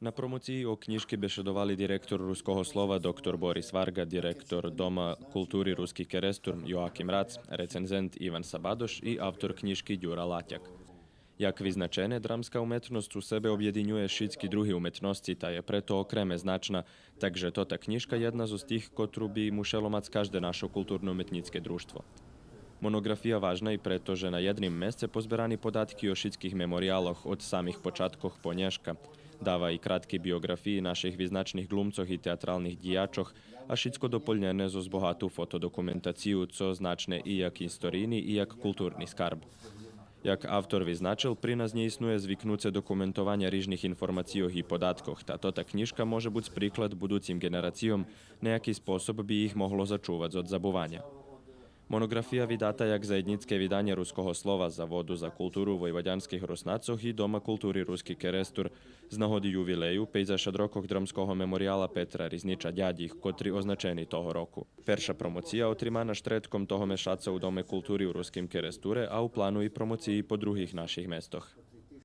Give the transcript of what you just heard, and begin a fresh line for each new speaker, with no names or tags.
Na promociji o knjižki bešedovali direktor Ruskого slova dr. Boris Varga, direktor Doma kulturi Ruski Kerestur Joakim Rac, recenzent Ivan Sabadoš i avtor knjižki Đura Latjak. Jak vyznačene, dramska umetnost u sebe objedinjuje šitski drugi umetnosti, ta je preto okreme značna, takže ta knjižka jedna z tih, kotru bi mušelo mac každe našo kulturno-umetnicke društvo. Monografija važna i preto, že na jednim mesce pozberani podatki o šitskih memorijaloh od samih počatkoh ponješka, dava i kratki biografiji naših vyznačnih glumcoh i teatralnih dijačoh, a šitsko dopoljnjene zo zbohatu fotodokumentaciju, co značne i jak historijni i jak kulturni skarb. Jak avtor vyznačil, pri nás neisnuje zvyknúce dokumentovania rižných informacijoh i podatkoh, ta tota knjižka može buď príklad buducim generacijom, nejaký spôsob by ich mohlo začúvať od zabuvanja. Monografija vydata jak zajednické vydanie Ruskого slova za vodu za kulturu vojvoďanských Rusnacoh i Doma kultúry Ruski Kerestur z nahody juvileju 50 rokov dramského memoriála Petra Rizniča Ďadích, kotri označení toho roku. Perša promocija otrimana štretkom toho mešaca u Dome kultúry u Ruskim Keresture, a u plánu i promociji po druhých našich mestoch.